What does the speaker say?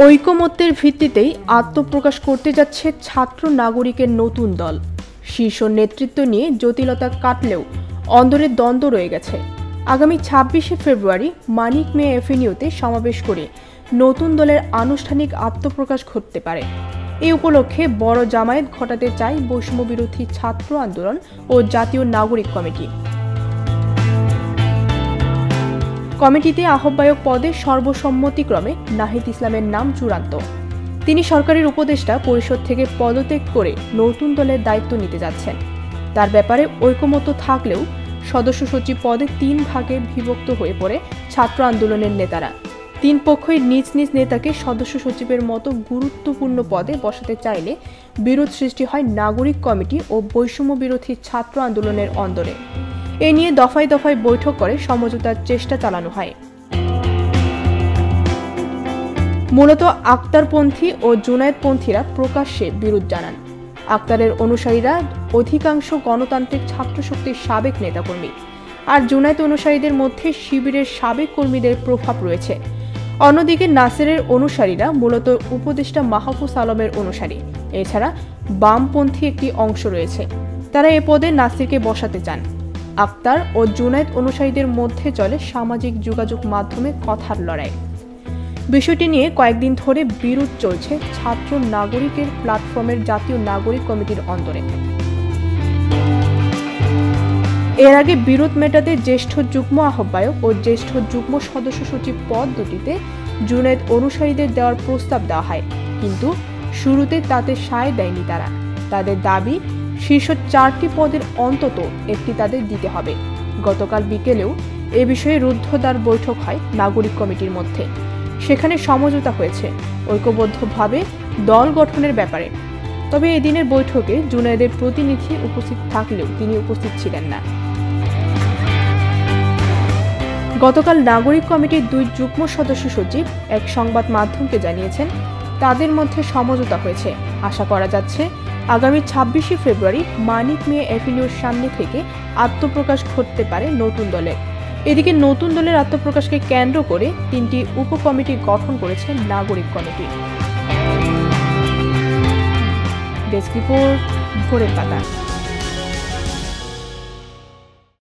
ঐকমত্যের ভিত্তিতেই আত্মপ্রকাশ করতে যাচ্ছে ছাত্র নাগরিকের নতুন দল। শীর্ষ নেতৃত্ব নিয়ে জটিলতা কাটলেও অন্দরের দ্বন্দ্ব রয়ে গেছে। আগামী ২৬শে ফেব্রুয়ারি মানিক মিয়া এভিনিউতে সমাবেশ করে নতুন দলের আনুষ্ঠানিক আত্মপ্রকাশ ঘটতে পারে। এই উপলক্ষে বড় জামায়াত ঘটাতে চায় বৈষম্যবিরোধী ছাত্র আন্দোলন ও জাতীয় নাগরিক কমিটি। কমিটিতে আহ্বায়ক পদে সর্বসম্মতিক্রমে নাহিদ ইসলামের নাম চূড়ান্ত। তিনি সরকারের উপদেষ্টা পরিষদ থেকে পদত্যাগ করে নতুন দলের দায়িত্ব নিতে যাচ্ছেন। তার ব্যাপারে ঐকমত্য থাকলেও সদস্য সচিব পদে ৩ ভাগে বিভক্ত হয়ে পড়ে ছাত্র আন্দোলনের নেতারা। ৩ পক্ষই নিজ নিজ নেতাকে সদস্য সচিবের মতো গুরুত্বপূর্ণ পদে বসাতে চাইলে বিরোধ সৃষ্টি হয় নাগরিক কমিটি ও বৈষম্য বিরোধী ছাত্র আন্দোলনের অন্দরে। এ নিয়ে দফায় দফায় বৈঠক করে সমঝোতার চেষ্টা চালানো হয়। মূলত আক্তারপন্থী ও জুনায়েদপন্থীরা প্রকাশ্যে বিরোধ জানান। আক্তারের অনুসারীরা অধিকাংশ গণতান্ত্রিক ছাত্র শক্তির সাবেক নেতাকর্মী, আর জুনায়েদ অনুসারীদের মধ্যে শিবিরের সাবেক কর্মীদের প্রভাব রয়েছে। অন্যদিকে নাসিরের অনুসারীরা মূলত উপদেষ্টা মাহফুজ আলমের অনুসারী। এছাড়া বামপন্থী একটি অংশ রয়েছে, তারা এ পদে নাসিরকে বসাতে চান। আক্তার ও জুনায়েদ অনুসারীদের মধ্যে চলে সামাজিক যোগাযোগ মাধ্যমে কথার লড়াই। বিষয়টি নিয়ে কয়েকদিন ধরে বিরোধ চলছে ছাত্র নাগরিকের প্ল্যাটফর্মের জাতীয় নাগরিক কমিটির অন্দরে। এর আগে বিরোধ মেটাতে জ্যেষ্ঠ যুগ্ম আহ্বায়ক ও জ্যেষ্ঠ যুগ্ম সদস্য সচিব পদ দুটিতে জুনায়েদ অনুসারীদের দেওয়ার প্রস্তাব দেওয়া হয়, কিন্তু শুরুতে তাতে সায় দেয়নি তারা। তাদের দাবি শীর্ষ 4টি পদের অন্তত একটি তাদের দিতে হবে। গতকাল বিকেলেও এ বিষয়ে রুদ্ধদ্বার বৈঠক হয় নাগরিক কমিটির মধ্যে। সেখানে সমঝোতা হয়েছে ঐক্যবদ্ধভাবে দল গঠনের ব্যাপারে। তবে এদিনের বৈঠকে জুনায়েদের প্রতিনিধি উপস্থিত থাকলেও তিনি উপস্থিত ছিলেন না। গতকাল নাগরিক কমিটির 2 যুগ্ম সদস্য সচিব এক সংবাদ মাধ্যমকে জানিয়েছেন, তাদের মধ্যে সমঝোতা হয়েছে। আশা করা যাচ্ছে আগামী ২৬শে ফেব্রুয়ারি মানিক মিয়া এভিনিউর সামনে থেকে আত্মপ্রকাশ ঘটতে পারে নতুন দলের। এদিকে নতুন দলের আত্মপ্রকাশকে কেন্দ্র করে 3টি উপকমিটি গঠন করেছে নাগরিক কমিটি। ডেস্ক রিপোর্ট, ভোরের পাতা।